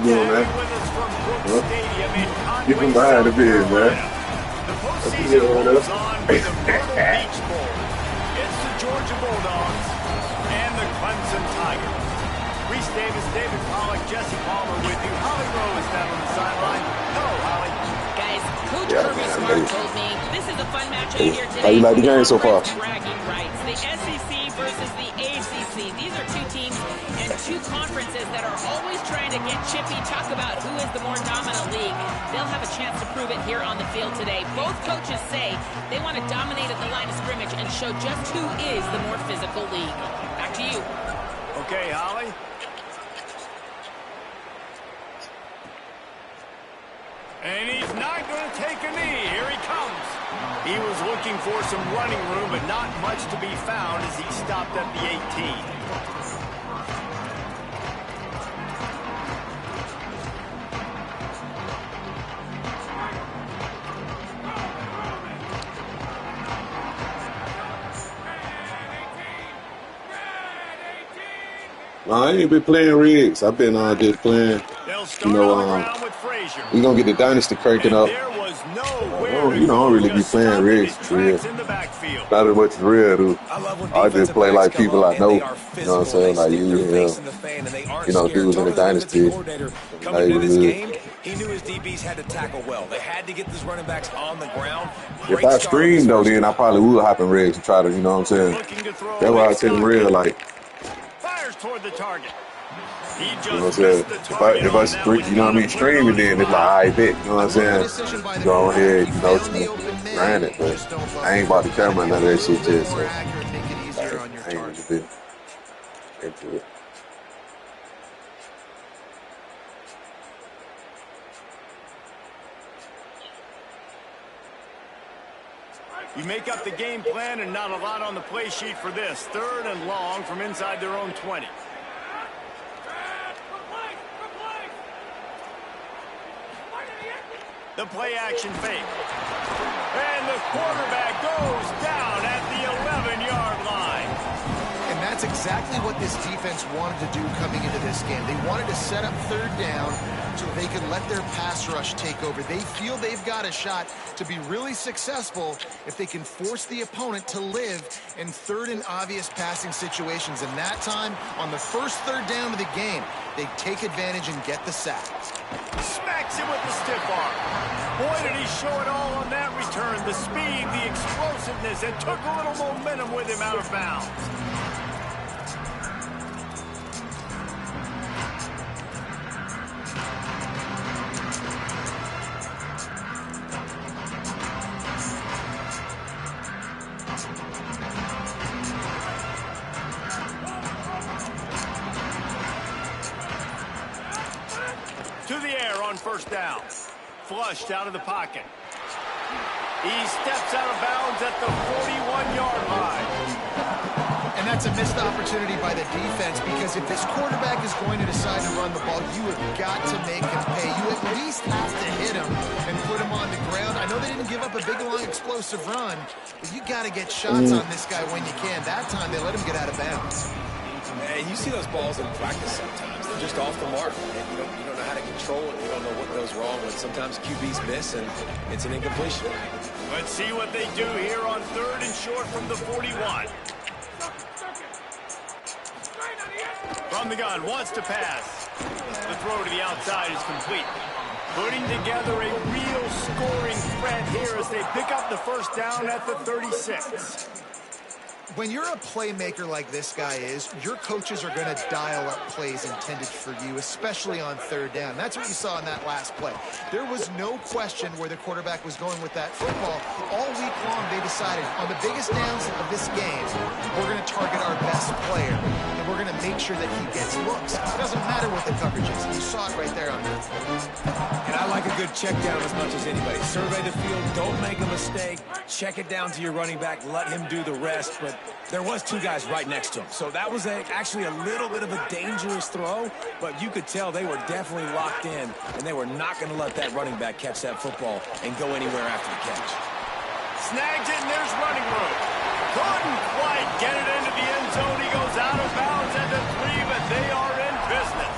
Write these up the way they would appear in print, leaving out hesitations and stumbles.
you doing, man? with us from Brooks Huh? Stadium in Get from Conway, behind the South bed, man. Carolina. The That's the postseason deal right rolls there. on with the Myrtle Beach Bowl. It's the Georgia Bulldogs and the Clemson Tigers. Reese Davis, David Pollack, Jesse Palmer with you. Holly Rowe is down on the sideline. Hello, Holly. Guys, Coach Yeah, Kirby man. Smart told me this is a fun matchup Hey, here how you today. like the game so far? Conference bragging rights. The SEC versus the ACC. These are two teams and two conferences that are always trying to get chippy, talk about who is the more dominant league. They'll have a chance to prove it here on the field today. Both coaches say they want to dominate at the line of scrimmage and show just who is the more physical league. Back to you. Okay, Holly. And he's not going to take a knee. Here he comes. He was looking for some running room, but not much to be found as he stopped at the 18. No, I ain't been playing rigs. I've been just playing. They'll You start know, on the ground with Frazier. we gonna get the dynasty cranking And up. there was nowhere I don't, to you know, I go, don't really be just playing stopped in rigs his for real. tracks in the backfield. Not as much as real, dude. I love when I just defensive play backs like come people up I and know. they You are know what I'm physical. saying? They Like stick their you, face in the fan and they aren't scared. dudes in the Totally dynasty. defensive coordinator coming into this Like, game, he knew his DBs had to tackle well. They had to get these running backs on the ground. if Great I start on this stream though, first then I drive. probably would hop in rigs and try to, you know what I'm saying? Looking to throw That's why I is tell them real, Stockton. like, Fires toward the target. He you know just what I'm saying? missed the target If on I that stream, one. you know what I mean, streaming, then it's like, I bet, you know what I'm saying? Decision by the Go quarterback. ahead, You you know, found the open man, grind it, but just don't buy I ain't it. bought the camera and none of that shit Little yet, more so accurate, make it easier like, on your I ain't really target. been into it. You make up the game plan and not a lot on the play sheet for this. 3rd and long from inside their own 20. The play action fake. And the quarterback goes down at the 11-yard line. And that's exactly what this defense wanted to do coming into this game. They wanted to set up 3rd down so they could let their pass rush take over. They feel they've got a shot to be really successful if they can force the opponent to live in 3rd and obvious passing situations. And that time, on the first 3rd down of the game, they take advantage and get the sack. Smacks him with the stiff arm. Boy, did he show it all on that return. The speed, the explosiveness, and took a little momentum with him out of bounds. To the air on 1st down. Flushed out of the pocket. He steps out of bounds at the 41-yard line. And that's a missed opportunity by the defense, because if this quarterback is going to decide to run the ball, you have got to make him pay. You at least have to hit him and put him on the ground. I know they didn't give up a big, long, explosive run, but you got to get shots on this guy when you can. That time, they let him get out of bounds. And you see those balls in practice sometimes. They're just off the mark. And you don't know how to control it. You don't know what goes wrong. But sometimes QBs miss, and it's an incompletion. Let's see what they do here on 3rd and short from the 41. From the gun, wants to pass. The throw to the outside is complete. Putting together a real scoring threat here as they pick up the 1st down at the 36. When you're a playmaker like this guy is, your coaches are going to dial up plays intended for you, especially on 3rd down. That's what you saw in that last play. There was no question where the quarterback was going with that football. All week long, they decided on the biggest downs of this game, we're going to target our best player, and we're going to make sure that he gets looks. It doesn't matter what the coverage is. You saw it right there on that. And I like a good check down as much as anybody. Survey the field, don't make a mistake, check it down to your running back, let him do the rest. But there was 2 guys right next to him. So that was actually a little bit of a dangerous throw, but you could tell they were definitely locked in, and they were not going to let that running back catch that football and go anywhere after the catch. Snags it, and there's running room. Couldn't quite get it into the end zone. He goes out of bounds at the 3, but they are in business.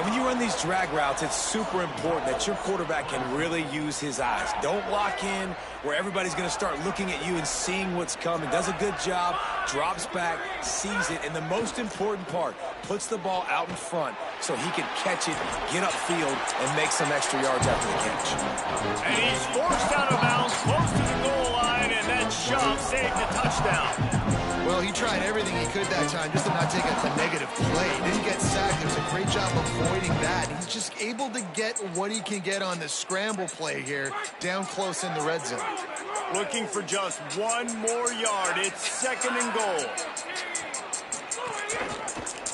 And when you run these drag routes, it's super important that your quarterback can really use his eyes. Don't lock in where everybody's going to start looking at you and seeing what's coming. Does a good job, drops back, sees it, and the most important part, puts the ball out in front so he can catch it, get upfield, and make some extra yards after the catch. And he's forced out of bounds close to the goal line, and that shove saved the touchdown. Well, he tried everything he could that time just to not take a negative play. He didn't get sacked. It was a great job avoiding that. He's just able to get what he can get on the scramble play here down close in the red zone. Looking for just one more yard. It's 2nd and goal.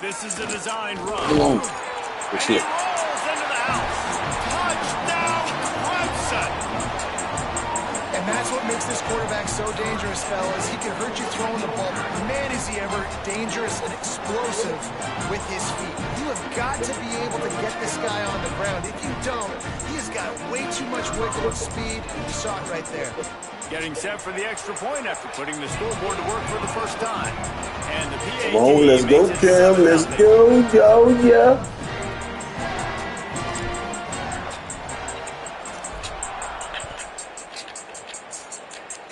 This is a design run. And he rolls into the house. Touchdown, Clemson. And that's what makes this quarterback so dangerous, fellas. He can hurt you throwing the ball. Man, is he ever dangerous and explosive with his feet. You have got to be able to get this guy on the ground. If you don't, he has got way too much wiggle and speed. You saw it right there. Getting set for the extra point after putting the scoreboard to work for the first time. And the PAT Come on, let's go, Cam. Let's go, yeah.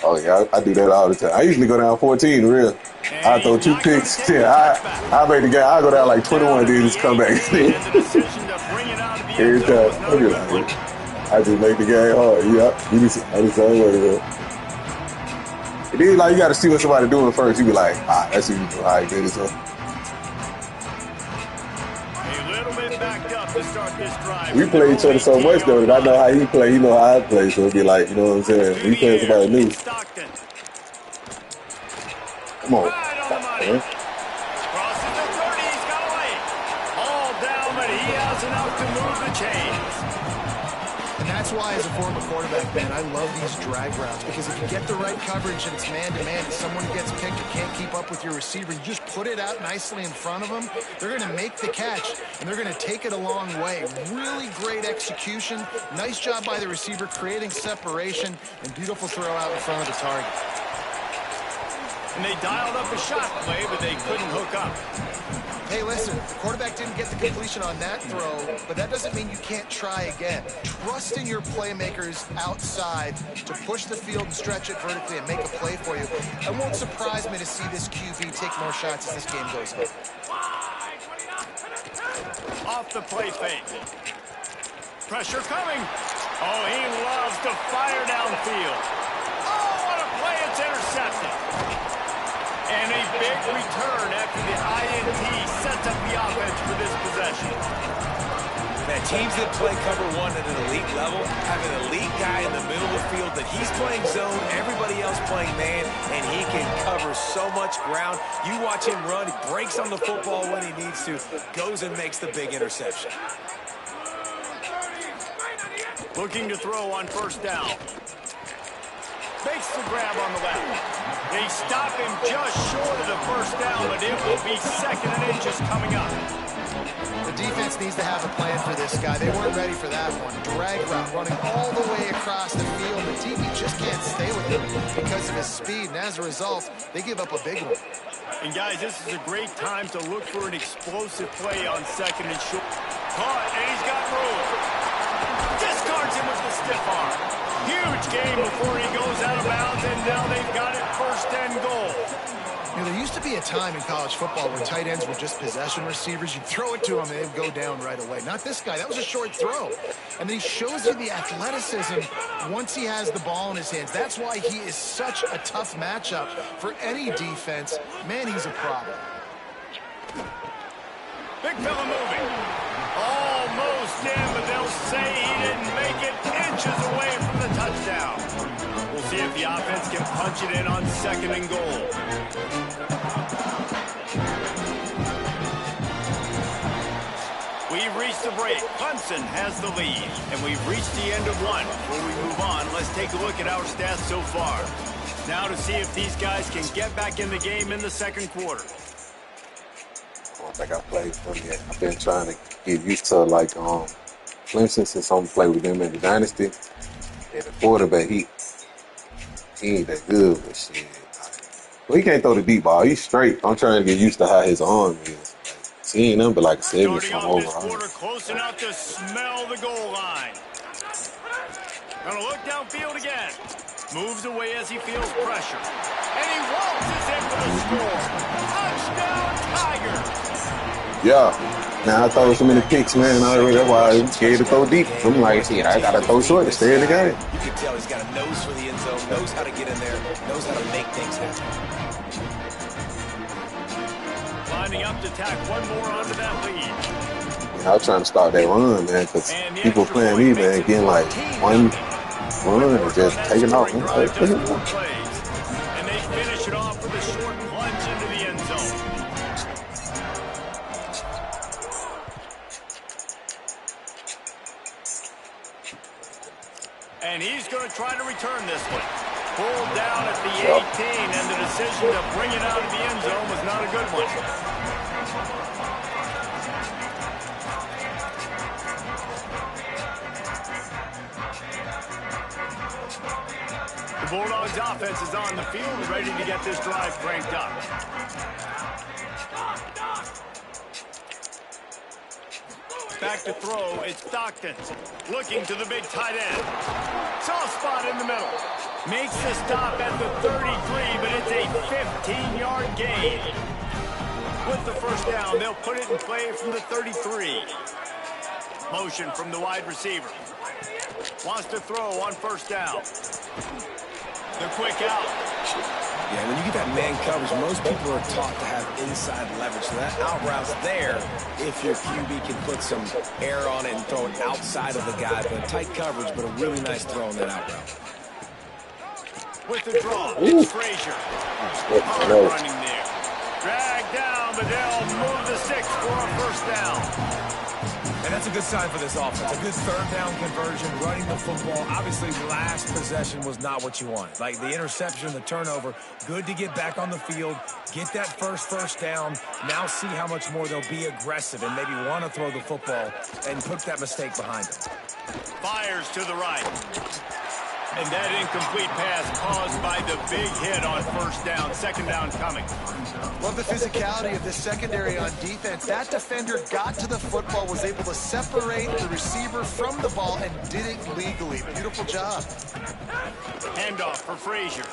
Oh, yeah, I do that all the time. I usually go down 14, real. I throw 2 picks. Yeah, I make the game. I go down like 21, then just come back. Every time. I be like, I just make the game hard. Yeah, I just don't worry about it. And then, like, you got to see what somebody doing first. You be like, that's easy. All right, good as well. A little bit backed up to start this drive. We play each other so much, though, that I know how he play. He know how I play. So it'd be like, you know what I'm saying? When you playing somebody new. Come on. Man. Crosses the 30. He's got away. All down, but he has enough to move the chains. And that's why, as a former quarterback, man, I love these drag routes, because if you get the right coverage and it's man-to-man and someone gets picked or can't keep up with your receiver, you just put it out nicely in front of them, they're going to make the catch, and they're going to take it a long way. Really great execution. Nice job by the receiver creating separation, and beautiful throw out in front of the target. And they dialed up a shot play, but they couldn't hook up. Hey, listen, the quarterback didn't get the completion on that throw, but that doesn't mean you can't try again. Trust in your playmakers outside to push the field and stretch it vertically and make a play for you. It won't surprise me to see this QB take more shots as this game goes on. Off the play fake. Pressure coming. Oh, he loves to fire downfield. Oh, what a play. It's intercepted. And a big return after the INT sets up the offense for this possession. Man, teams that play cover one at an elite level have an elite guy in the middle of the field that he's playing zone, everybody else playing man, and he can cover so much ground. You watch him run, he breaks on the football when he needs to, goes and makes the big interception. Looking to throw on first down. Fakes the grab on the left. They stop him just short of the first down, but it will be 2nd and inches coming up. The defense needs to have a plan for this guy. They weren't ready for that one. Drag route running all the way across the field. The DB just can't stay with him because of his speed, and as a result, they give up a big one. And guys, this is a great time to look for an explosive play on 2nd and short. Caught, and he's got room. Discards him with the stiff arm. Huge game before he goes out of bounds, and now they've got it 1st and goal. You know, there used to be a time in college football where tight ends were just possession receivers. You'd throw it to them, and they'd go down right away. Not this guy. That was a short throw. And then he shows you the athleticism once he has the ball in his hands. That's why he is such a tough matchup for any defense. Man, he's a problem. Big fella moving. Almost in, but they'll say he didn't make it, inches away from the touchdown. We'll see if the offense can punch it in on 2nd and goal. We've reached the break. Clemson has the lead, and we've reached the end of one. Before we move on, let's take a look at our stats so far. Now to see if these guys can get back in the game in the 2nd quarter. I don't think I played for them yet. I've been trying to get used to, like, Clemson since I'm playing with them in the Dynasty. And the quarterback, he ain't that good, but shit. Well, he can't throw the deep ball. He's straight. I'm trying to get used to how his arm is. Seeing them, but like 70 Starting something off this overall. quarter, close enough to smell the goal line. Gonna look downfield again. Moves away as he feels pressure. And he waltzes in for the score. Touchdown, Tigers. Yeah. Now I throw so many picks, man. Already, that's why I'm scared to throw deep. I'm like, shit, I gotta throw short to stay in the game. You can tell he's got a nose for the end zone, knows how to get in there, knows how to make things happen. Lining up to tack one more onto that lead. I was trying to start that run, man, because people playing me, man, getting like one run and just taking off. I'm like, Just 4 plays. And they finish it off with a short plunge into the end zone. And he's going to try to return this one. Pulled down at the 18, and the decision to bring it out of the end zone was not a good one. The Bulldogs offense is on the field, ready to get this drive cranked up. Back to throw, it's Stockton. Looking to the big tight end. Soft spot in the middle. Makes the stop at the 33, but it's a 15-yard gain. With the first down, they'll put it in play from the 33. Motion from the wide receiver. Wants to throw on first down. The quick out. Yeah, when you get that man coverage, most people are taught to have inside leverage. So that out route's there if your QB can put some air on it and throw it outside of the guy. But tight coverage, but a really nice throw on that out route. With the draw, it's Frazier. Hard running there. Dragged down, but they'll move the 6 for a first down. And that's a good sign for this offense. A good third down conversion, running the football. Obviously, last possession was not what you wanted. Like the interception, the turnover, good to get back on the field, get that first down. Now see how much more they'll be aggressive and maybe want to throw the football and put that mistake behind them. Fires to the right. And that incomplete pass caused by the big hit on first down. Second down coming. Love the physicality of this secondary on defense. That defender got to the football, was able to separate the receiver from the ball, and did it legally. Beautiful job. Handoff for Frazier.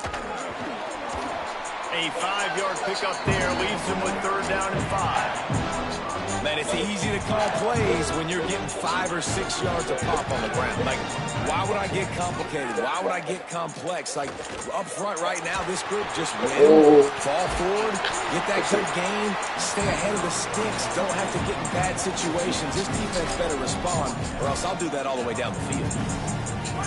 A 5-yard pickup there leaves him with third down and 5. Man, it's easy to call plays when you're getting 5 or 6 yards of pop on the ground. Like, why would I get complicated? Why would I get complex? Like, up front right now, this group just win, fall forward, get that good game, stay ahead of the sticks, don't have to get in bad situations. This defense better respond, or else I'll do that all the way down the field.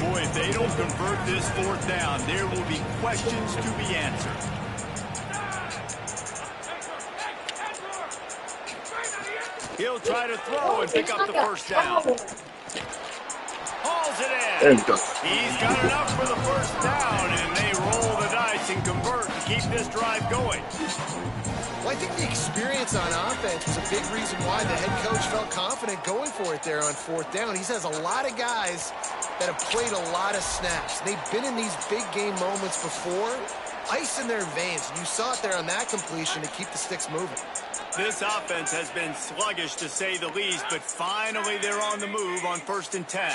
Boy, if they don't convert this fourth down, there will be questions to be answered. He'll try to throw and pick up the first down. Hauls it in. He's got enough for the first down, and they roll the dice and convert to keep this drive going. Well, I think the experience on offense was a big reason why the head coach felt confident going for it there on fourth down. He has a lot of guys that have played a lot of snaps. They've been in these big game moments before. Ice in their veins. You saw it there on that completion to keep the sticks moving. This offense has been sluggish, to say the least, but finally they're on the move on 1st and 10.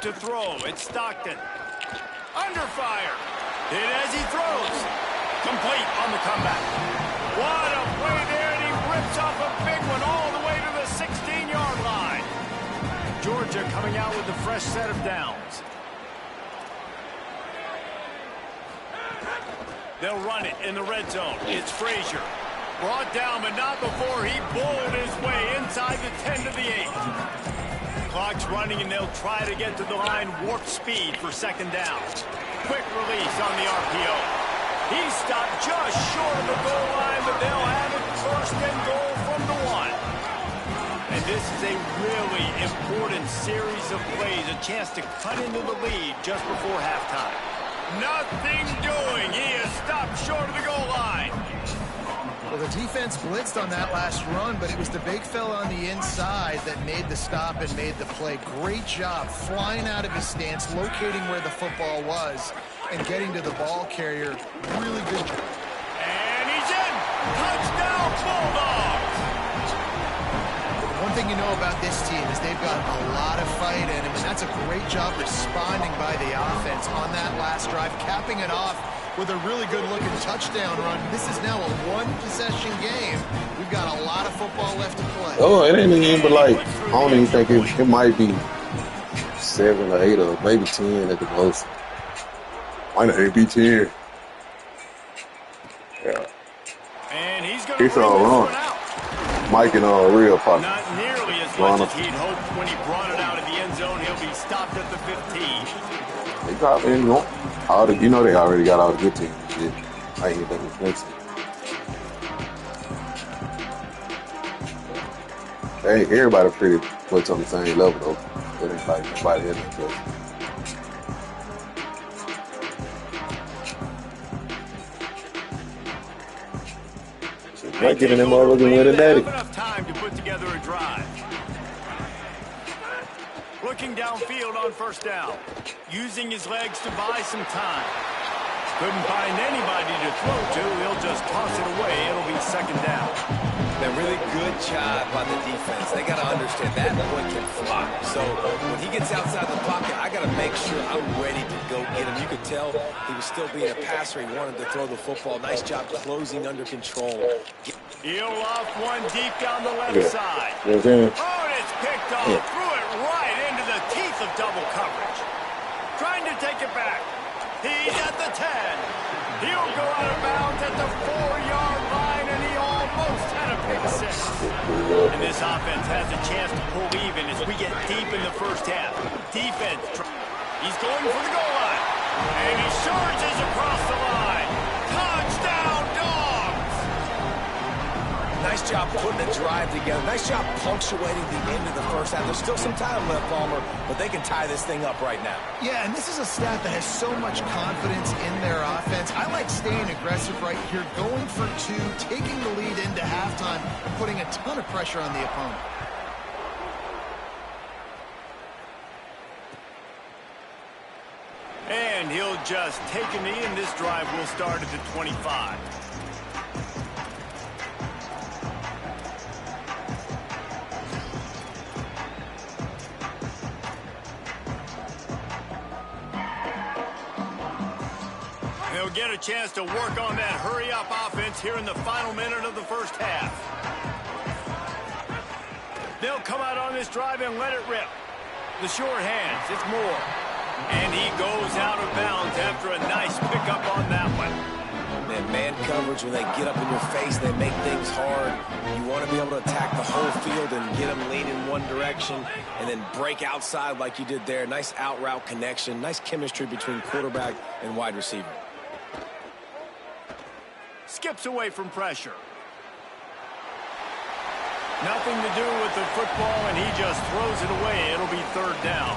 To throw, it's Stockton. Under fire. Hit as he throws. Complete on the comeback. What a play there, and he rips off a big one all the way to the 16-yard line. Georgia coming out with a fresh set of downs. They'll run it in the red zone. It's Frazier. Brought down, but not before he bulled his way inside the 10 to the 8. Clock's running, and they'll try to get to the line warp speed for second down. Quick release on the RPO. He stopped just short of the goal line, but they'll have it first and goal from the 1. And this is a really important series of plays, a chance to cut into the lead just before halftime. Nothing doing. He is stopped short of the goal line. Well, the defense blitzed on that last run, but it was the big fella on the inside that made the stop and made the play. Great job flying out of his stance, locating where the football was, and getting to the ball carrier. Really good job. And he's in. Bulldogs. One thing you know about this team is they've got a lot of fight in them, and that's a great job responding by the offense on that last drive, capping it off with a really good-looking touchdown run. This is now a one-possession game. We've got a lot of football left to play. Oh, it ain't even, but like, I don't even think it might be 7 or 8 or maybe 10 at the most. Might not even be 10. Yeah. And he's going to It's bring all this wrong. one out. Mike and real pop. Not nearly as much as he'd hoped when he brought it out of the end zone. He'll be stopped at the 15. They got all the, you know, they already got all the good teams. Shit. I ain't think it's next. Hey, everybody pretty much on the same level though. It ain't like nobody in it. Might get in them motherfuckers and win a daddy. Enough time to put together a drive. Looking downfield on first down. Using his legs to buy some time. Couldn't find anybody to throw to. He'll just toss it away. It'll be second down. A really good job by the defense. They got to understand that boy can fly. So when he gets outside the pocket, I got to make sure I'm ready to go get him. You could tell he was still being a passer. He wanted to throw the football. Nice job closing under control. He'll off one deep down the left side. You know what I'm saying? Oh, and it's picked off. Threw it right into the teeth of double coverage. Trying to take it back. He's at the 10. He'll go out of bounds at the 4-yard line, and he almost had a pick six. And this offense has a chance to pull even as we get deep in the first half. Defense, he's going for the goal line. And he surges across the line. Touchdown, Dogs! Nice job putting a drive together. Nice job punctuating the end of the first half. There's still some time left, Palmer, but they can tie this thing up right now. Yeah, and this is a staff that has so much confidence in their offense. I like staying aggressive right here, going for two, taking the lead into halftime, putting a ton of pressure on the opponent. And he'll just take a knee, and this drive will start at the 25. They'll get a chance to work on that hurry-up offense here in the final minute of the first half. They'll come out on this drive and let it rip. The short hands, it's Moore. And he goes out of bounds after a nice pickup on that one. Man coverage, when they get up in your face, they make things hard. You want to be able to attack the whole field and get them lean in one direction and then break outside like you did there. Nice out-route connection, nice chemistry between quarterback and wide receiver. Skips away from pressure. Nothing to do with the football, and he just throws it away. It'll be third down.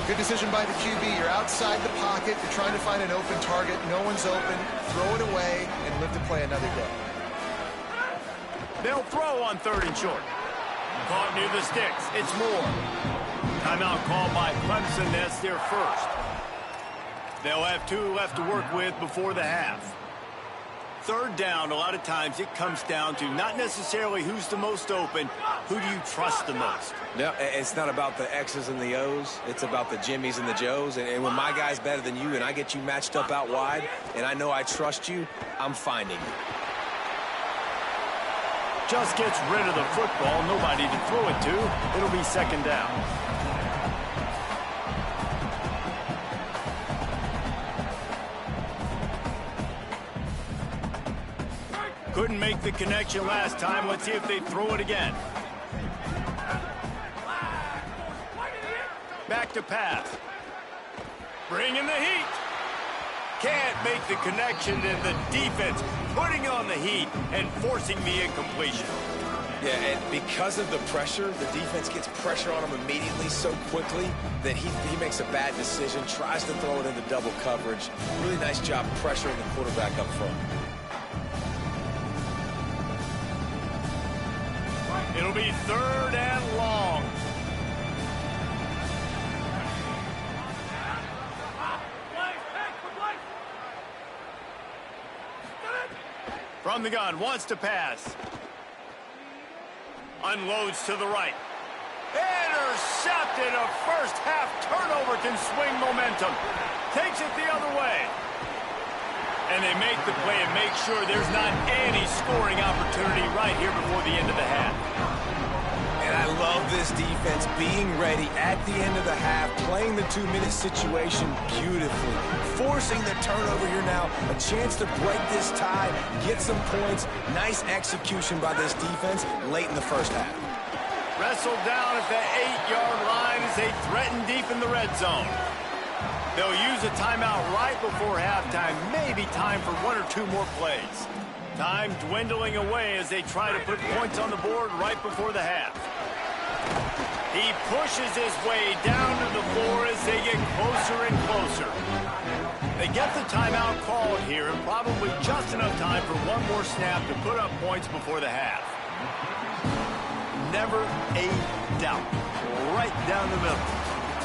Good decision by the QB. You're outside the pocket. You're trying to find an open target. No one's open. Throw it away and live to play another day. They'll throw on third and short. Caught near the sticks. It's Moore. Timeout called by Clemson. That's their first. They'll have 2 left to work with before the half. Third down, a lot of times it comes down to not necessarily who's the most open, who do you trust the most? No, it's not about the X's and the O's. It's about the Jimmys and the Joes. And when my guy's better than you and I get you matched up out wide and I know I trust you, I'm finding you. Just gets rid of the football, nobody to throw it to. It'll be second down. Couldn't make the connection last time. Let's see if they throw it again. Back to pass. Bringing the heat. Can't make the connection, and the defense putting on the heat and forcing the incompletion. Yeah, and because of the pressure, the defense gets pressure on him immediately so quickly that he makes a bad decision, tries to throw it into double coverage. Really nice job pressuring the quarterback up front. It'll be third and long. From the gun, wants to pass. Unloads to the right. Intercepted. A first half turnover can swing momentum. Takes it the other way. And they make the play and make sure there's not any scoring opportunity right here before the end of the half. And I love this defense being ready at the end of the half, playing the 2-minute situation beautifully, forcing the turnover here now, a chance to break this tie, get some points. Nice execution by this defense late in the first half. Wrestled down at the 8-yard line as they threaten deep in the red zone. They'll use a timeout right before halftime, maybe time for 1 or 2 more plays. Time dwindling away as they try to put points on the board right before the half. He pushes his way down to the floor as they get closer and closer. They get the timeout called here and probably just enough time for 1 more snap to put up points before the half. Never a doubt. Right down the middle.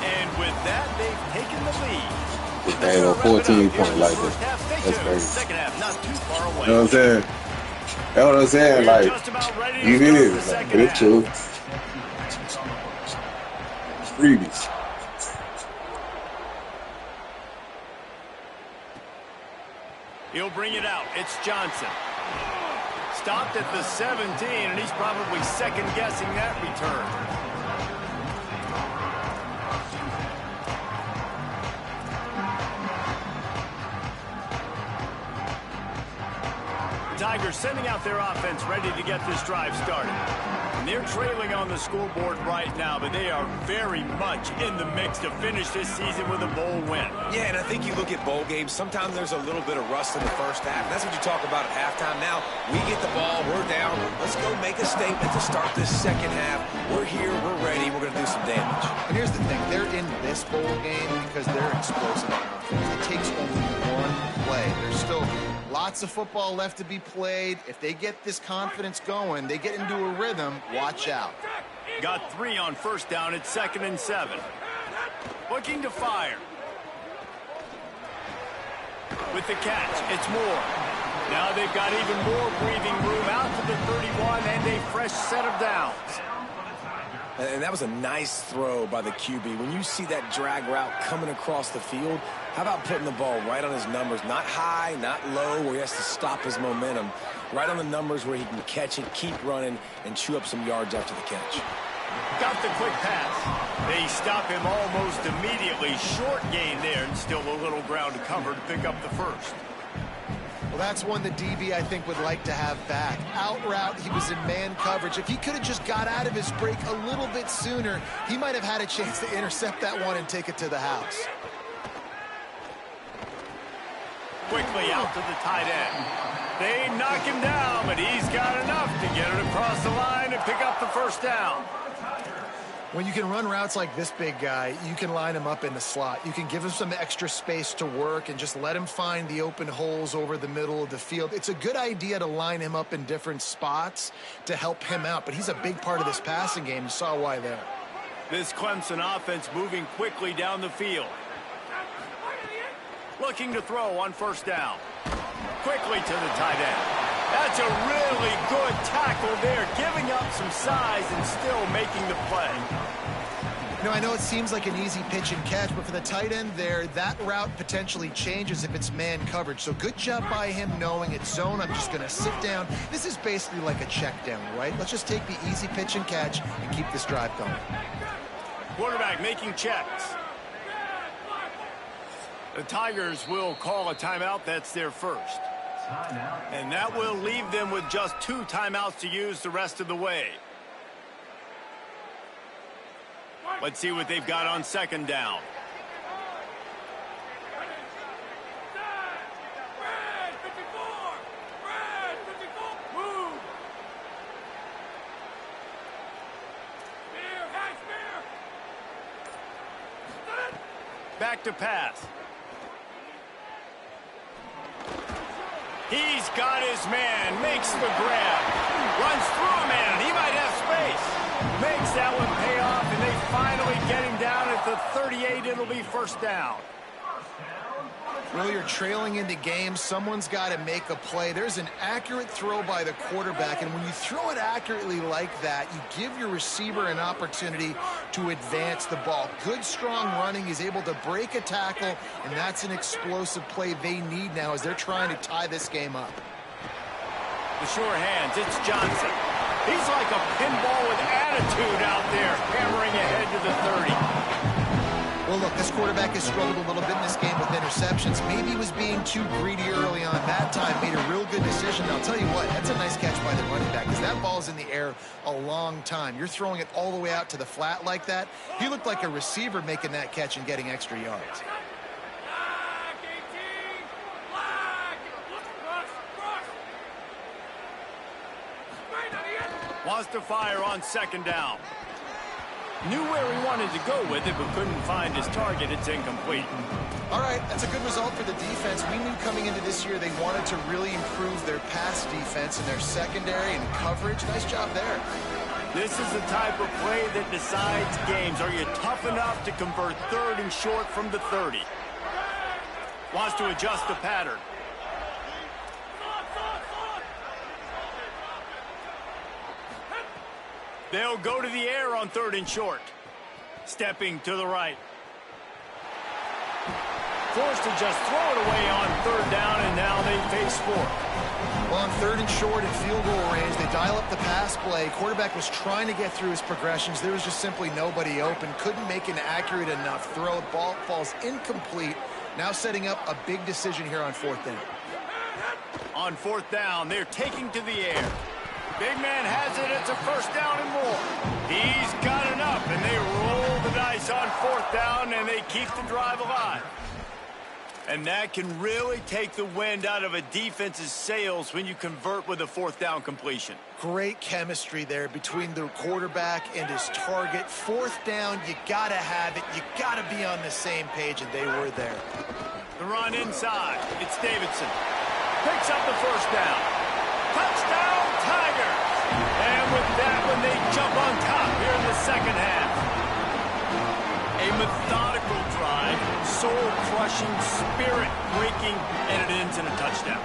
And with that, they've taken the lead. They had a 14-point like this. That's crazy. Second half, not too far away. You know what I'm saying? That's what I'm saying. Like, you is. Like, but it's true. Freebies. He'll bring it out. It's Johnson. Stopped at the 17, and he's probably second-guessing that return. Tigers sending out their offense ready to get this drive started. And they're trailing on the scoreboard right now, but they are very much in the mix to finish this season with a bowl win. Yeah, and I think you look at bowl games, sometimes there's a little bit of rust in the first half. And that's what you talk about at halftime. Now, we get the ball, we're down. Let's go make a statement to start this second half. We're here, we're ready, we're going to do some damage. And here's the thing, they're in this bowl game because they're explosive on offense. It takes only one play. There's still lots of football left to be played. If they get this confidence going, they get into a rhythm, watch out. Got 3 on first down. It's 2nd and 7. Looking to fire. With the catch, it's Moore. Now they've got even more breathing room out to the 31 and a fresh set of downs. And that was a nice throw by the QB. When you see that drag route coming across the field, how about putting the ball right on his numbers? Not high, not low, where he has to stop his momentum. Right on the numbers where he can catch it, keep running, and chew up some yards after the catch. Got the quick pass. They stop him almost immediately. Short gain there, and still a little ground to cover to pick up the first. Well, that's one the DB, I think, would like to have back. Out route, he was in man coverage. If he could have just got out of his break a little bit sooner, he might have had a chance to intercept that one and take it to the house. Quickly out to the tight end. They knock him down, but he's got enough to get it across the line and pick up the first down. When you can run routes like this big guy, you can line him up in the slot. You can give him some extra space to work and just let him find the open holes over the middle of the field. It's a good idea to line him up in different spots to help him out, but he's a big part of this passing game. You saw why there. This Clemson offense moving quickly down the field. Looking to throw on first down. Quickly to the tight end. That's a really good tackle there, giving up some size and still making the play. You know, I know it seems like an easy pitch and catch, but for the tight end there, that route potentially changes if it's man coverage. So good job by him knowing it's zone. I'm just going to sit down. This is basically like a check down, right? Let's just take the easy pitch and catch and keep this drive going. Quarterback making checks. The Tigers will call a timeout. That's their first. And that will leave them with just 2 timeouts to use the rest of the way. Let's see what they've got on second down. Back to pass. He's got his man, makes the grab, runs through a man, he might have space. Makes that one pay off, and they finally get him down at the 38. It'll be first down. Well, you're trailing into games. Someone's got to make a play. There's an accurate throw by the quarterback, and when you throw it accurately like that, you give your receiver an opportunity to advance the ball. Good, strong running. He's able to break a tackle, and that's an explosive play they need now as they're trying to tie this game up. The sure hands, it's Johnson. He's like a pinball with attitude out there, hammering ahead to the 30. Well, look, this quarterback has struggled a little bit in this game with interceptions. Maybe he was being too greedy early on. That time made a real good decision. I'll tell you what, that's a nice catch by the running back because that ball's in the air a long time. You're throwing it all the way out to the flat like that. He looked like a receiver making that catch and getting extra yards. Wants to fire on second down. Knew where he wanted to go with it, but couldn't find his target. It's incomplete. All right, that's a good result for the defense. We knew coming into this year they wanted to really improve their pass defense and their secondary and coverage. Nice job there. This is the type of play that decides games. Are you tough enough to convert 3rd and short from the 30? Wants to adjust the pattern. They'll go to the air on 3rd and short. Stepping to the right. Forced to just throw it away on 3rd down, and now they face 4th. Well, on 3rd and short and field goal range, they dial up the pass play. Quarterback was trying to get through his progressions. There was just simply nobody open. Couldn't make an accurate enough throw. Ball falls incomplete. Now setting up a big decision here on 4th down. On 4th down, they're taking to the air. Big man has it. It's a 1st down and more. He's got enough, and they roll the dice on 4th down, and they keep the drive alive. And that can really take the wind out of a defense's sails when you convert with a 4th down completion. Great chemistry there between the quarterback and his target. 4th down, you got to have it. You got to be on the same page, and they were there. The run inside. It's Davidson. Picks up the 1st down. Touchdown, Tigers! And with that one, they jump on top here in the second half. A methodical drive, soul-crushing, spirit-breaking, and it ends in a touchdown.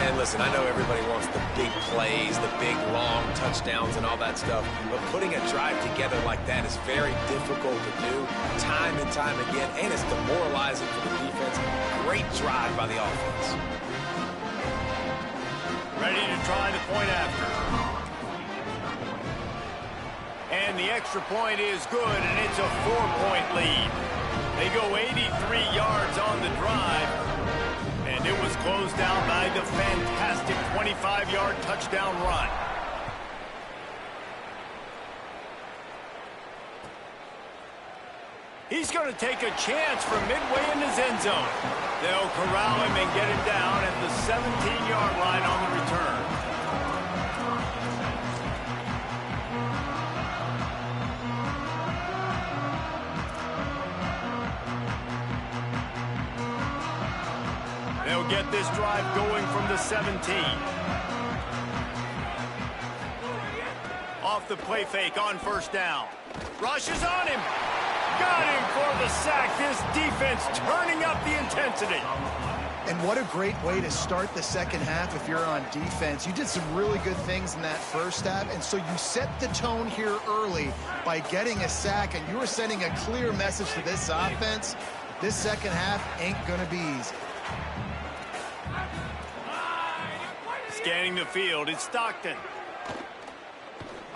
And listen, I know everybody wants the big plays, the big, long touchdowns and all that stuff, but putting a drive together like that is very difficult to do time and time again, and it's demoralizing for the defense. Great drive by the offense. Ready to try the point after. And the extra point is good, and it's a 4-point lead. They go 83 yards on the drive, and it was closed down by the fantastic 25-yard touchdown run. He's going to take a chance from midway in his end zone. They'll corral him and get him down at the 17-yard line on the return. They'll get this drive going from the 17. Off the play fake on 1st down. Rushes on him. Got him for the sack. This defense turning up the intensity. And what a great way to start the second half if you're on defense. You did some really good things in that first half, and so you set the tone here early by getting a sack, and you were sending a clear message to this offense. This second half ain't going to be easy. Scanning the field, it's Stockton.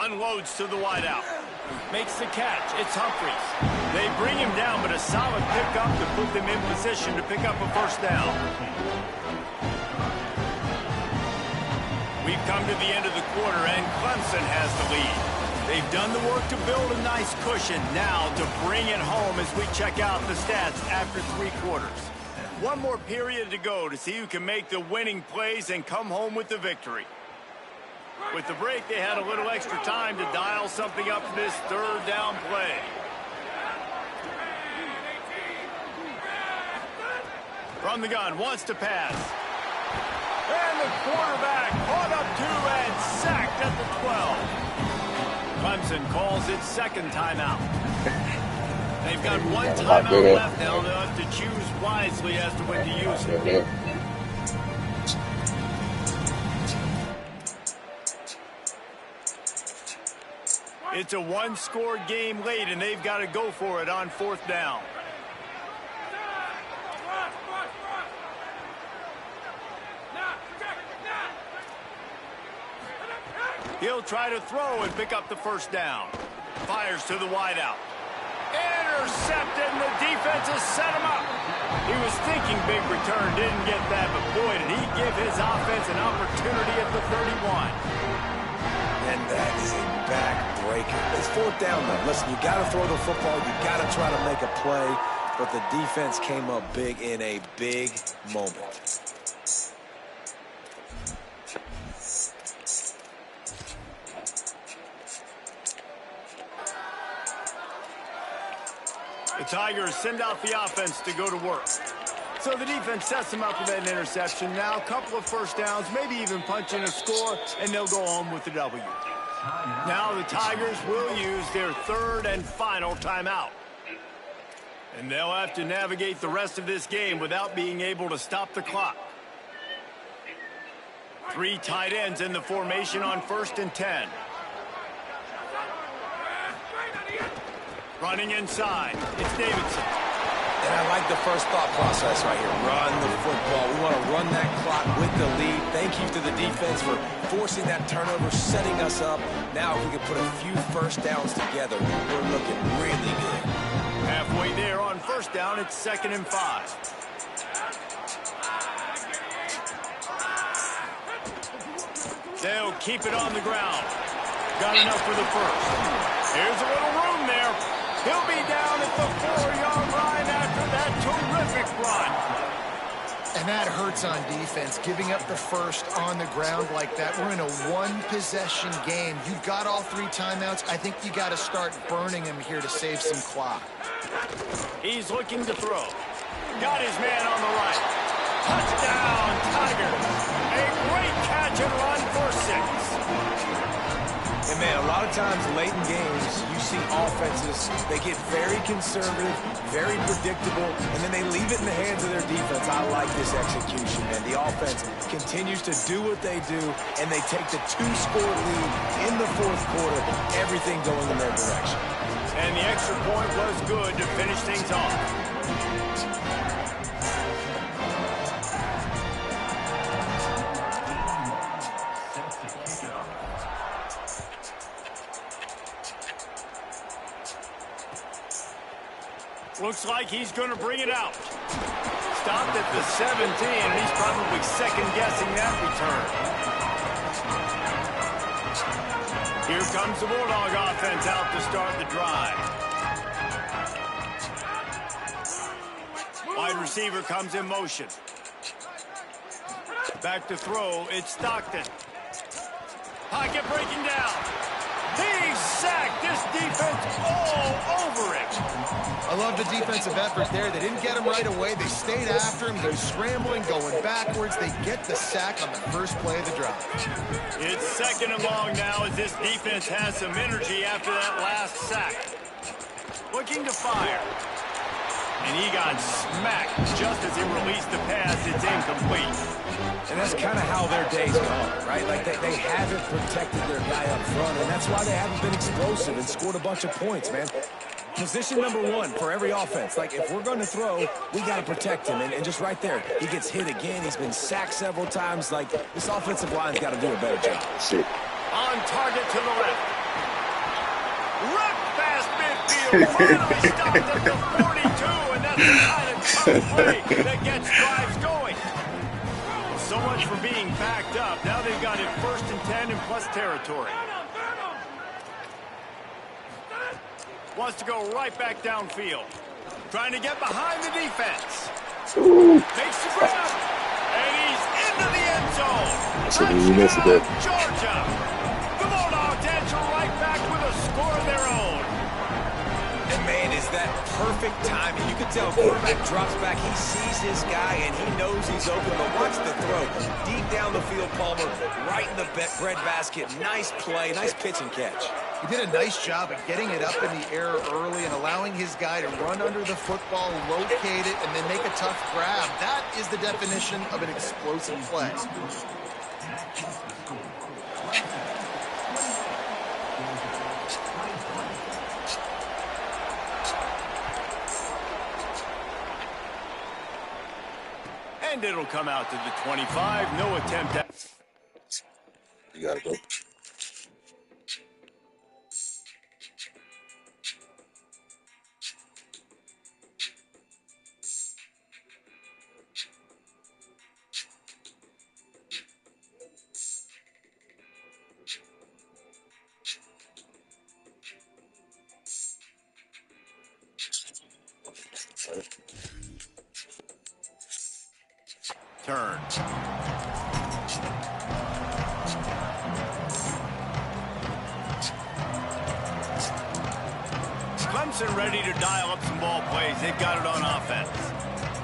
Unloads to the wideout. Makes the catch. It's Humphries. They bring him down, but a solid pickup to put them in position to pick up a 1st down. We've come to the end of the quarter, and Clemson has the lead. They've done the work to build a nice cushion. Now to bring it home as we check out the stats after 3 quarters. One more period to go to see who can make the winning plays and come home with the victory. With the break, they had a little extra time to dial something up for this 3rd down play. From the gun, wants to pass. And the quarterback caught up to and sacked at the 12. Clemson calls its 2nd timeout. They've got one Got a lot timeout better. left now. They'll have to choose wisely as to when to use it. Yeah. It's a one-score game late, and they've got to go for it on 4th down. He'll try to throw and pick up the 1st down. Fires to the wideout. Intercepted, and the defense has set him up. He was thinking big return, didn't get that, but boy, did he give his offense an opportunity at the 31. And that is a backbreaker. It's 4th down, though. Listen, you got to throw the football. You got to try to make a play. But the defense came up big in a big moment. The Tigers send out the offense to go to work. So the defense sets them up with an interception. Now a couple of 1st downs, maybe even punch in a score, and they'll go home with the W. Now the Tigers will use their 3rd and final timeout. And they'll have to navigate the rest of this game without being able to stop the clock. 3 tight ends in the formation on 1st and 10. Running inside, it's Davidson. And I like the first thought process right here. Run the football. We want to run that clock with the lead. Thank you to the defense for forcing that turnover, setting us up. Now if we can put a few 1st downs together, we're looking really good. Halfway there on 1st down, it's 2nd and 5. They'll keep it on the ground. Got enough for the 1st. Here's a little room there. He'll be down at the 4-yard line after that terrific run. And that hurts on defense, giving up the 1st on the ground like that. We're in a one-possession game. You've got all 3 timeouts. I think you got to start burning them here to save some clock. He's looking to throw. Got his man on the right. Touchdown, Tigers. A great catch and run for 6. And, man, a lot of times late in games, you see offenses, they get very conservative, very predictable, and then they leave it in the hands of their defense. I like this execution, man. The offense continues to do what they do, and they take the 2-score lead in the 4th quarter, everything going in their direction. And the extra point was good to finish things off. Looks like he's going to bring it out. Stopped at the 17, and he's probably second-guessing that return. Here comes the Bulldog offense out to start the drive. Wide receiver comes in motion. Back to throw, it's Stockton. Pocket breaking down. He's sacked. This defense all over it. I love the defensive effort there. They didn't get him right away. They stayed after him. He was scrambling, going backwards. They get the sack on the first play of the drive. It's 2nd and long now as this defense has some energy after that last sack. Looking to fire. And he got smacked just as he released the pass. It's incomplete. And that's kind of how their day's gone, right? Like they haven't protected their guy up front, and that's why they haven't been explosive and scored a bunch of points, man. Position number 1 for every offense. Like, if we're going to throw, we got to protect him. And just right there, he gets hit again. He's been sacked several times. Like, this offensive line's got to do a better job. Shit. On target to the left. Rip past midfield. Finally stopped at the 42, and that's the kind of tough play that gets drives going. So much for being backed up. Now they've got it 1st and 10 in plus territory. Wants to go right back downfield. Trying to get behind the defense. Ooh. Takes the grab. And he's into the end zone. You missed it. Georgia. The Bulldogs answer right back with a score of their own. And, man, is that perfect timing. You can tell quarterback drops back. He sees his guy, and he knows he's open. But watch the throw. Deep down the field, Palmer, right in the bread basket. Nice play, nice pitch and catch. He did a nice job of getting it up in the air early and allowing his guy to run under the football, locate it, and then make a tough grab. That is the definition of an explosive play. And it'll come out to the 25. No attempt at... You gotta go. Turn. Clemson ready to dial up some ball plays. They've got it on offense.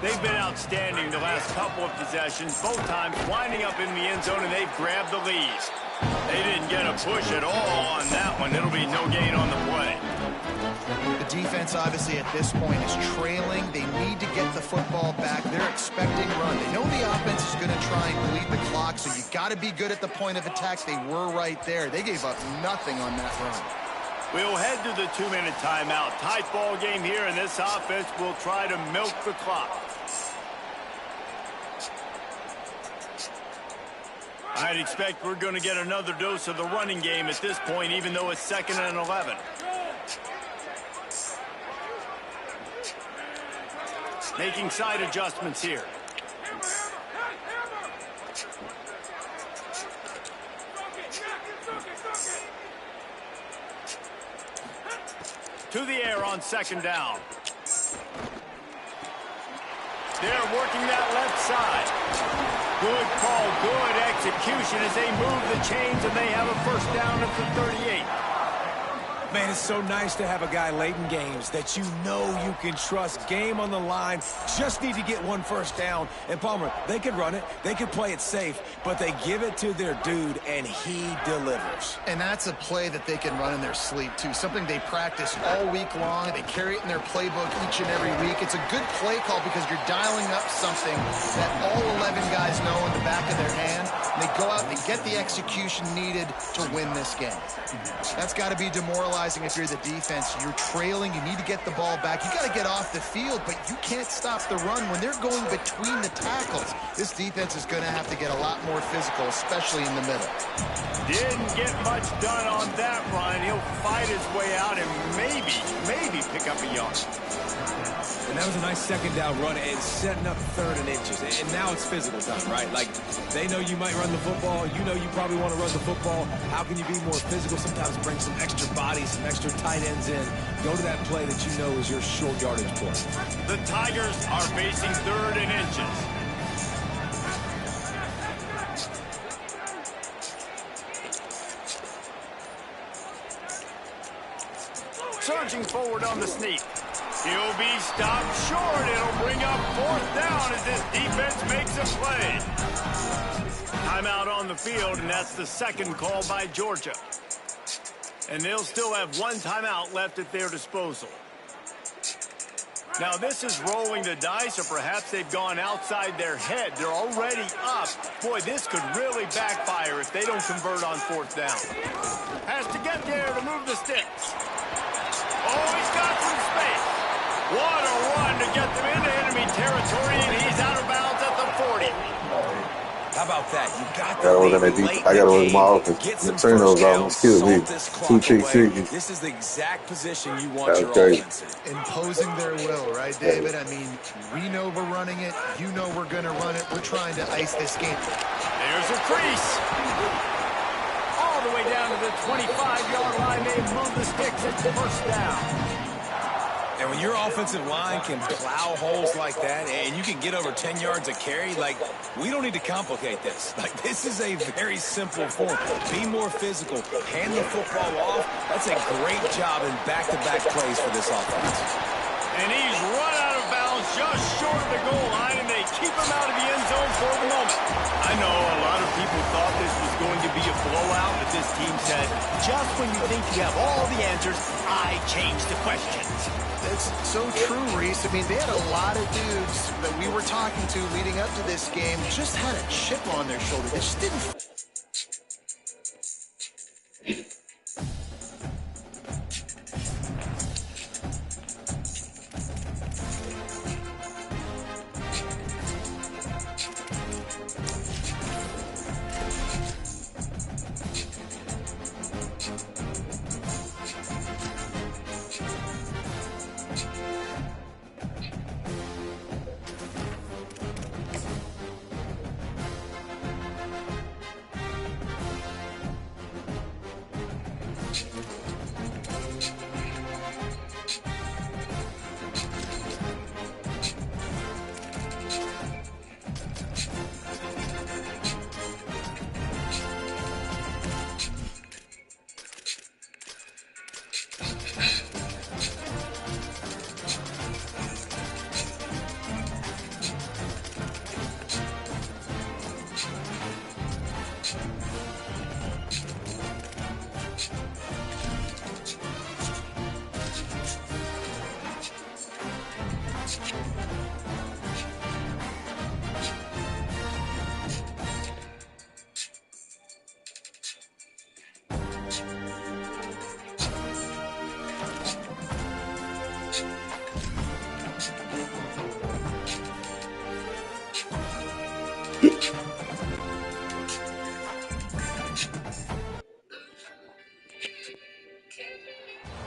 They've been outstanding the last couple of possessions, both times winding up in the end zone, and they've grabbed the lead. They didn't get a push at all on that one. It'll be no gain on the play. The defense, obviously, at this point is trailing. They need to get the football back. They're expecting run. They know the offense is going to try and bleed the clock, so you got to be good at the point of attack. They were right there. They gave up nothing on that run. We'll head to the 2-minute timeout. Tight ball game here, and this offense will try to milk the clock. I'd expect we're going to get another dose of the running game at this point, even though it's 2nd and 11. Making side adjustments here. To the air on 2nd down. They're working that left side. Good call, good execution as they move the chains, and they have a 1st down at the 38. Man, it's so nice to have a guy late in games that you know you can trust. Game on the line. Just need to get 1 first down. And Palmer, they could run it. They could play it safe. But they give it to their dude, and he delivers. And that's a play that they can run in their sleep, too. Something they practice all week long. They carry it in their playbook each and every week. It's a good play call because you're dialing up something that all 11 guys know in the back of their hand. And they go out and they get the execution needed to win this game. That's got to be demoralizing if you're the defense. You're trailing. You need to get the ball back. You got to get off the field, but you can't stop the run. When they're going between the tackles, this defense is going to have to get a lot more physical, especially in the middle. Didn't get much done on that run. He'll fight his way out and maybe pick up a yard. And that was a nice 2nd down run and setting up 3rd and inches. And now it's physical time, right? Like, they know you might run the football. You know you probably want to run the football. How can you be more physical? Sometimes bring some extra bodies, some extra tight ends in. Go to that play that you know is your short yardage play. The Tigers are facing 3rd and inches. Surging forward on the sneak. He'll be stopped short. It'll bring up 4th down as this defense makes a play. Timeout on the field, and that's the 2nd call by Georgia. And they'll still have 1 timeout left at their disposal. Now, this is rolling the dice, or perhaps they've gone outside their head. They're already up. Boy, this could really backfire if they don't convert on 4th down. Has to get there to move the sticks. Oh, he's got some space. What a run to get them into enemy territory, and he's out of bounds at the 40. How about that? You got the lead late I got to work in my the offense. game. Get some The turnovers first almost killed downs, me. salt this 2 clock pick away. sixes. This is the exact position you want That your was crazy. offense in. Imposing their will, right, David? I mean, we know we're running it. You know we're going to run it. We're trying to ice this game. There's a crease. All the way down to the 25-yard line. They've moved the sticks. It's the 1st down. And when your offensive line can plow holes like that and you can get over 10 yards a carry, like, we don't need to complicate this. Like, this is a very simple form. Be more physical. Hand the football off. That's a great job in back-to-back plays for this offense. And he's run out of bounds just short of the goal line, and they keep him out of the end zone for the moment. I know a lot of People thought this was going to be a blowout, but this team said, just when you think you have all the answers, I change the questions. It's so true, Reese. I mean, they had a lot of dudes that we were talking to leading up to this game just had a chip on their shoulder. They just didn't.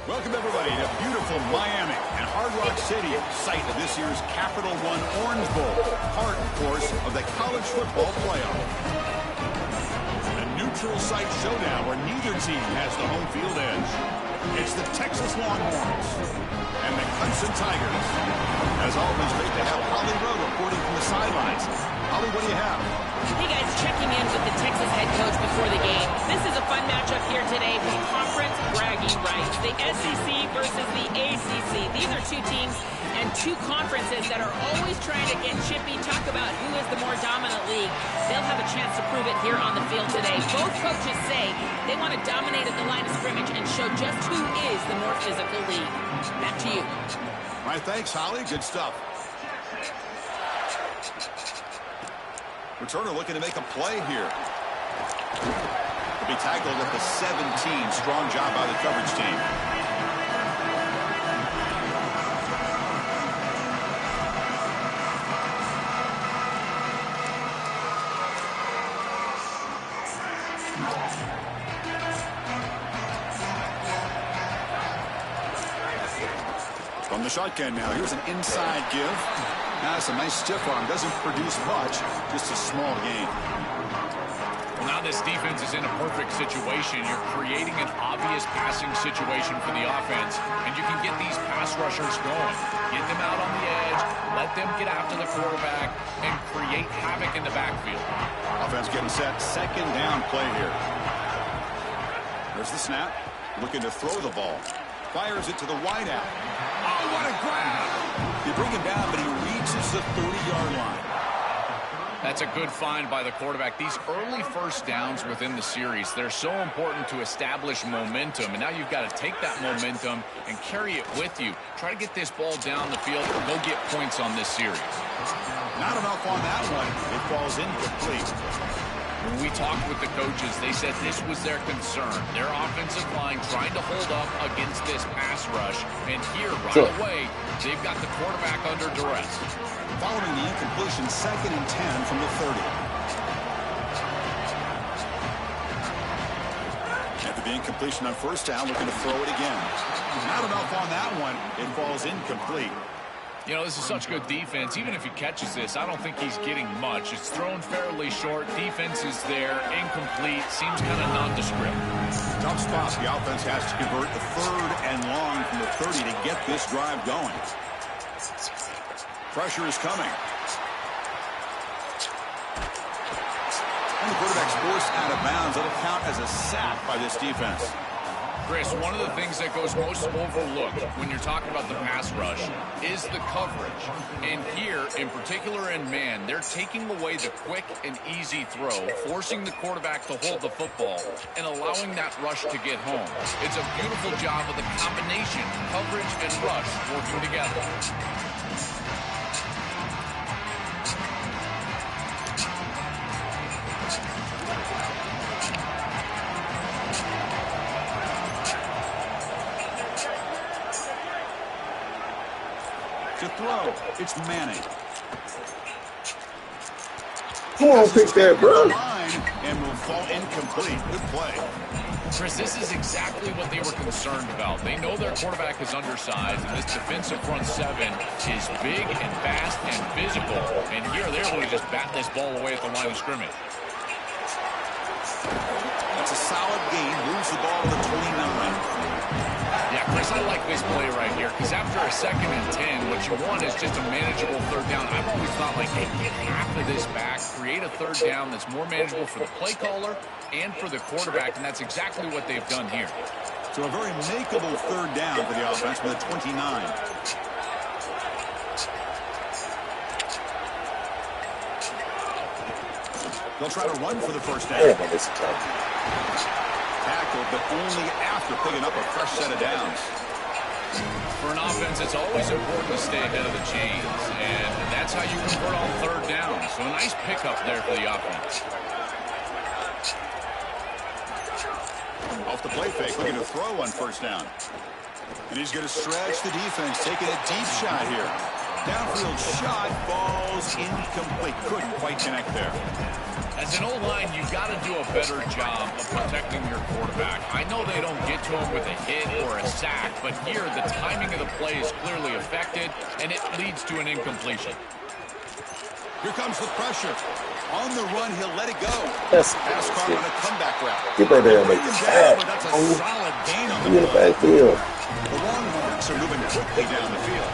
Welcome, everybody, to beautiful Miami and Hard Rock City, site of this year's Capital One Orange Bowl, part, of course, of the college football playoff. A neutral site showdown where neither team has the home field edge. It's the Texas Longhorns and the Clemson Tigers. As always, great to have Holly Rowe reporting from the sidelines. Holly, what do you have? Hey guys, checking in with the Texas head coach before the game. This is a fun matchup here today for conference bragging rights. The SEC versus the ACC. These are two teams and two conferences that are always trying to get chippy, talk about who is the more dominant league. They'll have a chance to prove it here on the field today. Both coaches say they want to dominate at the line of scrimmage and show just who is the more physical league. Back to you. All right, thanks, Holly. Good stuff. Returner looking to make a play here. He'll be tackled at the 17. Strong job by the coverage team. From the shotgun now, here's an inside give. That's a nice stiff arm. Doesn't produce much, just a small gain. Well, now this defense is in a perfect situation. You're creating an obvious passing situation for the offense, and you can get these pass rushers going. Get them out on the edge, let them get after the quarterback, and create havoc in the backfield. Offense getting set. Second down play here. There's the snap. Looking to throw the ball. Fires it to the wideout. Oh, what a grab! You bring him down, but he reaches the 30-yard line. That's a good find by the quarterback. These early first downs within the series, they're so important to establish momentum. And now you've got to take that momentum and carry it with you. Try to get this ball down the field or go get points on this series. Not enough on that one. It falls incomplete. When we talked with the coaches, they said this was their concern. Their offensive line trying to hold up against this pass rush. And here, right away, they've got the quarterback under duress. Following the incompletion, 2nd and 10 from the 30. After the incompletion on first down, looking to throw it again. Not enough on that one. It falls incomplete. You know, this is such good defense. Even if he catches this, I don't think he's getting much. It's thrown fairly short. Defense is there. Incomplete. Seems kind of nondescript. Tough spot. The offense has to convert the 3rd and long from the 30 to get this drive going. Pressure is coming. And the quarterback's forced out of bounds. That'll count as a sack by this defense. Chris, one of the things that goes most overlooked when you're talking about the pass rush is the coverage. And here, in particular in man, they're taking away the quick and easy throw, forcing the quarterback to hold the football, and allowing that rush to get home. It's a beautiful job of the combination, coverage and rush working together. To throw, it's Manning. Come on, pick that, bro. And will fall incomplete. Good play. Chris, this is exactly what they were concerned about. They know their quarterback is undersized, and this defensive front seven is big and fast and physical. And here they're able to just bat this ball away at the line of scrimmage. That's a solid gain. Moves the ball to the 29. Yeah, Chris, I like this play right here because after a 2nd and 10, what you want is just a manageable third down. I've always thought, like, hey, get half of this back, create a third down that's more manageable for the play caller and for the quarterback, and that's exactly what they've done here. So a very makeable third down for the offense with a 29. They'll try to run for the first down. Tackled, but only after picking up a fresh set of downs. For an offense, it's always important to stay ahead of the chains, and that's how you convert on third down. So a nice pickup there for the offense. Off the play fake, looking to throw on first down. And he's going to stretch the defense, taking a deep shot here. Downfield shot falls incomplete. Couldn't quite connect there. As an O-line, you've got to do a better job of protecting your quarterback. I know they don't get to him with a hit or a sack, but here the timing of the play is clearly affected, and it leads to an incompletion. Here comes the pressure. On the run, he'll let it go. That's Pass caught on a comeback route. Get that damn Bring him down, but that's a Oh, solid gain on in the the play. backfield. The Longhorns are moving quickly down the field.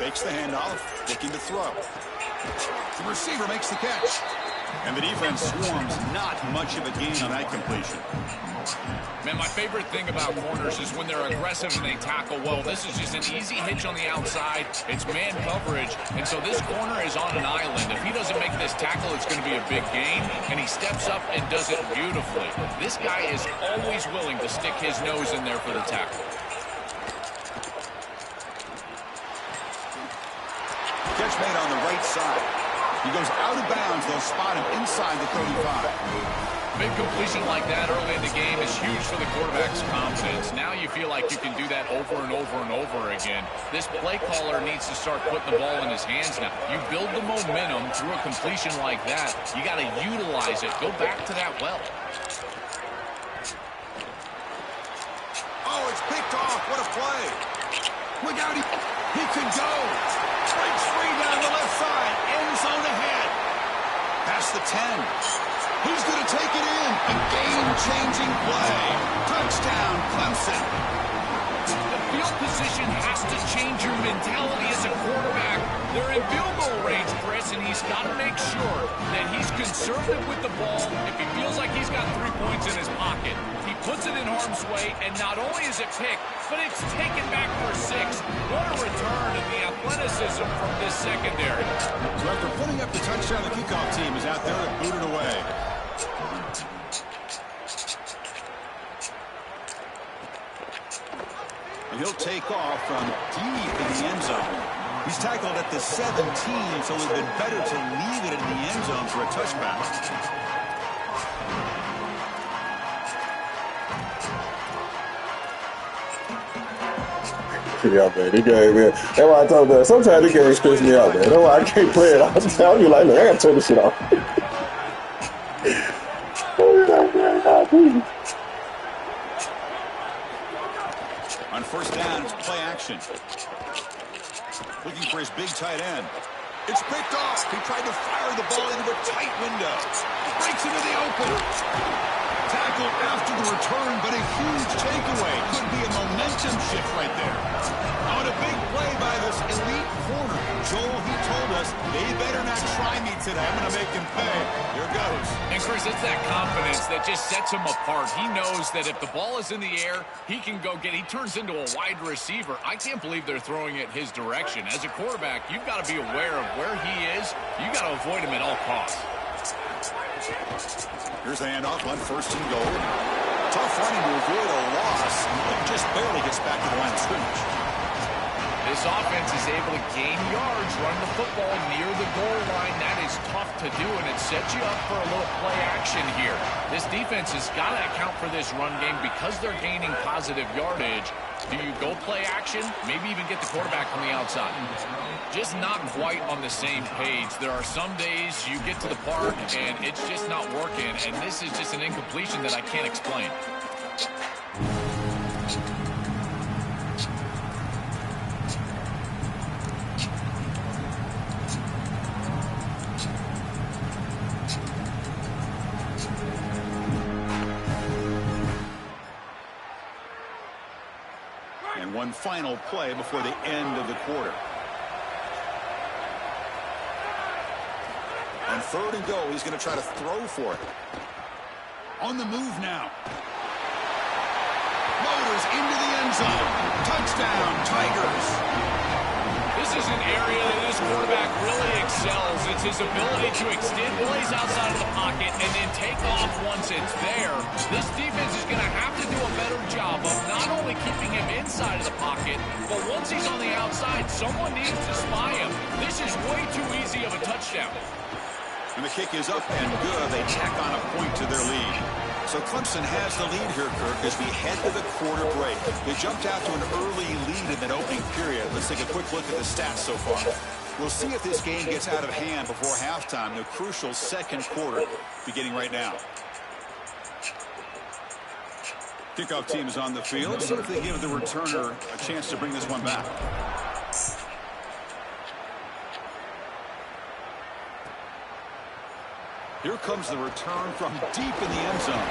Fakes the handoff, looking to throw. The receiver makes the catch. And the defense swarms, not much of a gain on that completion. Man, my favorite thing about corners is when they're aggressive and they tackle well. This is just an easy hitch on the outside. It's man coverage, and so this corner is on an island. If he doesn't make this tackle, it's going to be a big gain, and he steps up and does it beautifully. This guy is always willing to stick his nose in there for the tackle. Catch made on the right side. He goes out of bounds. They'll spot him inside the 35. Big completion like that early in the game is huge for the quarterback's confidence. Now you feel like you can do that over and over and over again. This play caller needs to start putting the ball in his hands now. You build the momentum through a completion like that. You got to utilize it. Go back to that well. Oh, it's picked off. What a play. Look out. He could go. Breaks free down the left side. End zone ahead. Past the 10. He's going to take it in. A game-changing play. Touchdown, Clemson. The field position has to change your mentality as a quarterback. They're in field goal range, Chris, and he's got to make sure that he's conservative with the ball. If he feels like he's got 3 points in his pocket, he puts it in harm's way, and not only is it picked, but it's taken back for 6. What a return in the athleticism from this secondary. So after putting up the touchdown, the kickoff team is out there to boot it away. And he'll take off from deep in the end zone. He's tackled at the 17, so it would have been better to leave it in the end zone for a touchback. Yeah, man, this game, man. That's why I told you, sometimes this game stress me out, man. That's why I can't play it all the time. You're like, look, I gotta turn this shit off. On first down, it's play action. Looking for his big tight end. It's picked off. He tried to fire the ball into a tight window. Breaks into the open. tackle after the return, but a huge takeaway. Could be a momentum shift right there. On a big play by this elite corner. Joel, he told us, they better not try me today. I'm going to make him pay. Here goes. And Chris, it's that confidence that just sets him apart. He knows that if the ball is in the air, he can go get it. He turns into a wide receiver. I can't believe they're throwing it his direction. As a quarterback, you've got to be aware of where he is. You've got to avoid him at all costs. Here's the handoff on 1st and goal. Tough running to avoid a loss. He just barely gets back to the line of scrimmage. This offense is able to gain yards, run the football near the goal line. That is tough to do, and it sets you up for a little play action here. This defense has got to account for this run game because they're gaining positive yardage. Do you go play action? Maybe even get the quarterback on the outside. Just not quite on the same page. There are some days you get to the park, and it's just not working, and this is just an incompletion that I can't explain. And one final play before the end of the quarter. On 3rd and goal, he's going to try to throw for it. On the move now. Motors into the end zone. Touchdown, Tigers. This is an area that this quarterback really excels. It's his ability to extend plays outside of the pocket and then take off once it's there. This defense is going to have to do a better job of not only keeping him inside of the pocket, but once he's on the outside, someone needs to spy him. This is way too easy of a touchdown. And the kick is up and good. They tack on a point to their lead. So Clemson has the lead here, Kirk, as we head to the quarter break. They jumped out to an early lead in that opening period. Let's take a quick look at the stats so far. We'll see if this game gets out of hand before halftime. The crucial 2nd quarter beginning right now. Kickoff team is on the field. See if they give the returner a chance to bring this one back. Here comes the return from deep in the end zone.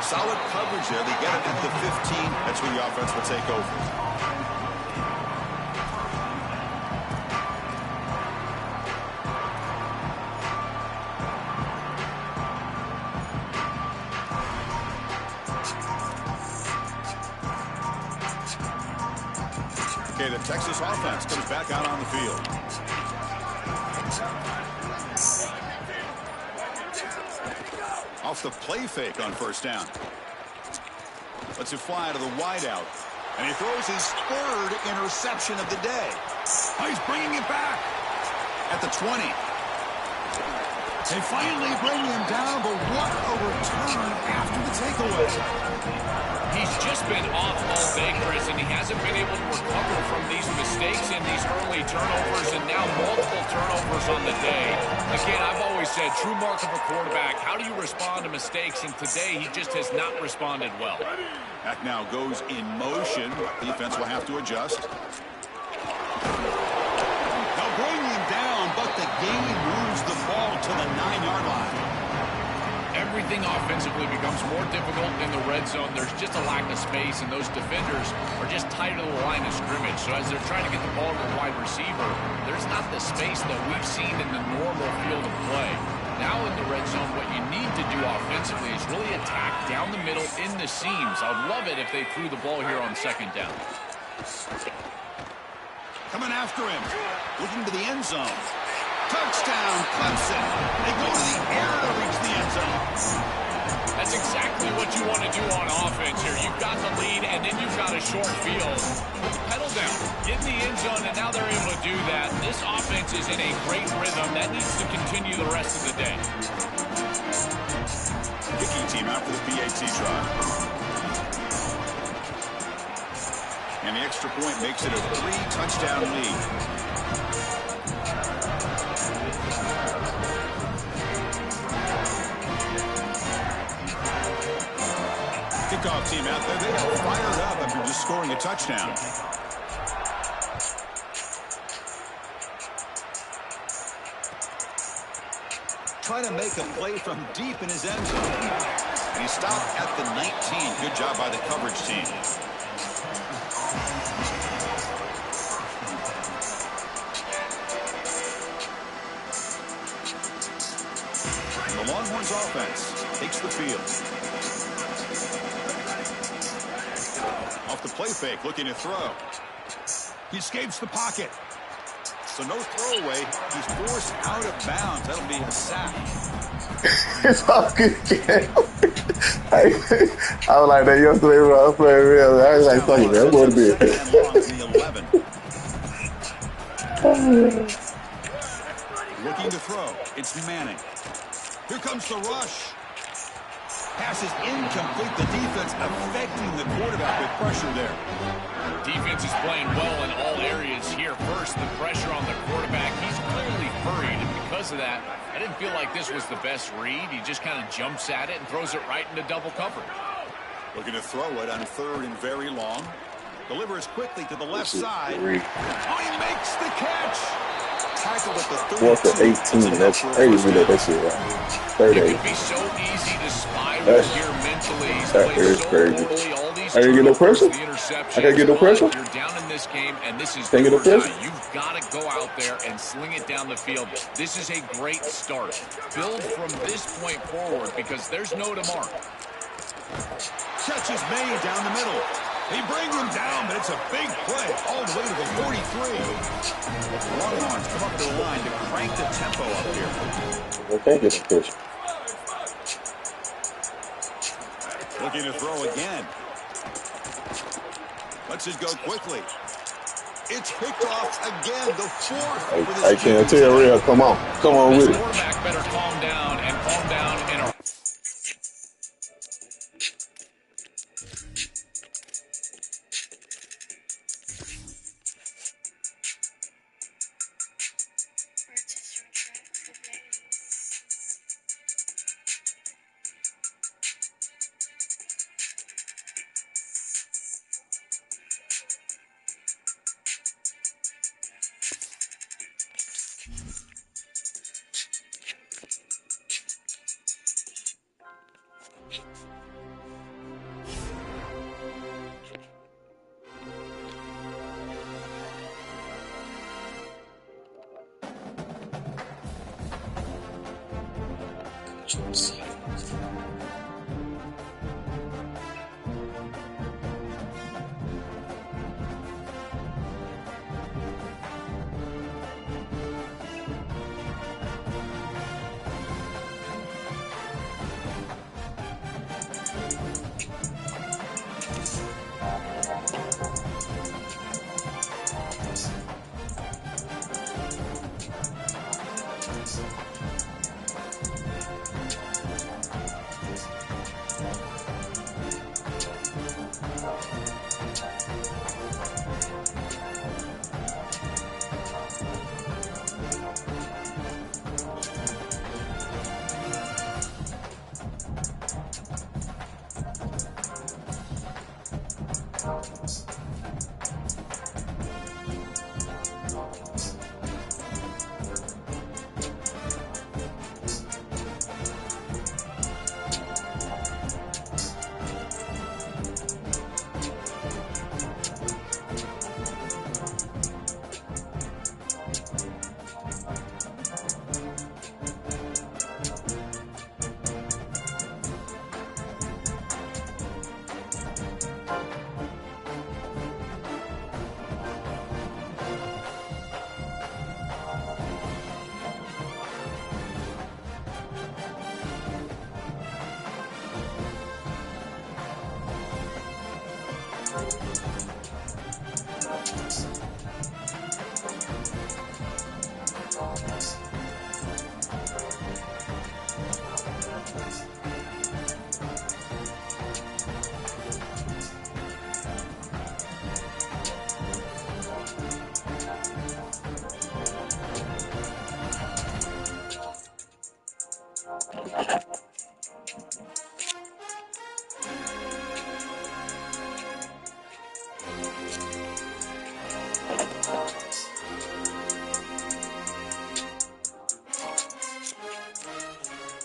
Solid coverage there. They get it at the 15. That's where the offense will take over. Okay, the Texas offense comes back out on the field. Off the play fake on 1st down. Lets it fly to the wideout. And he throws his 3rd interception of the day. Oh, he's bringing it back at the 20. They finally bring him down, but what a return after the takeaway. He's just been off all day, Chris, and he hasn't been able to recover from these mistakes and these early turnovers, and now multiple turnovers on the day. Again, I've always said, true mark of a quarterback, how do you respond to mistakes? And today, he just has not responded well. Back now goes in motion. Defense will have to adjust. They'll bring him down, but the game moves the ball to the 9-yard line. Everything offensively becomes more difficult in the red zone. There's just a lack of space, and those defenders are just tight to the line of scrimmage. So as they're trying to get the ball to the wide receiver, there's not the space that we've seen in the normal field of play. Now in the red zone, what you need to do offensively is really attack down the middle in the seams. I would love it if they threw the ball here on 2nd down. Coming after him, looking to the end zone. Touchdown, Clemson. They go to the air to reach the end zone. That's exactly what you want to do on offense here. You've got the lead, and then you've got a short field. Pedal down, get in the end zone, and now they're able to do that. This offense is in a great rhythm. That needs to continue the rest of the day. Kicking team out for the PAT try. And the extra point makes it a 3-touchdown lead. Kickoff team out there. They are fired up after just scoring a touchdown. trying to make a play from deep in his end zone. And he stopped at the 19. Good job by the coverage team. The Longhorns offense takes the field. Off the play fake, looking to throw. He escapes the pocket. So no throwaway. He's forced out of bounds. That'll be a sack. It's all good. I was like that yesterday when I was playing real. I was like, fuck it, man. I'm going to bed. Looking to throw. It's Manning. Here comes the rush. Pass is incomplete. The defense affecting the quarterback with pressure there. Defense is playing well in all areas here. First, the pressure on the quarterback. He's clearly hurried, and because of that, I didn't feel like this was the best read. He just kind of jumps at it and throws it right into double coverage. Looking to throw it on 3rd and very long. Delivers quickly to the left side. Oh, he makes the catch. Tackled at the 4 for 18. That's crazy. That shit right. 30. It would be so easy to spiral here mentally. He's That is crazy. all these I didn't get no pressure. I can't get no pressure. You're down in this game, and this is Can't get no pressure. You've got to go out there and sling it down the field. This is a great start. Build from this point forward because there's no tomorrow. Catch is made down the middle. He brings him down, but it's a big play all the way to the 43. Longhorns come up to the line to crank the tempo up here. I can't get no pressure. Looking to throw again. Lets it go quickly. It's picked off again. The 4th. I can't tell real. Come on with it. Quarterback better calm down in a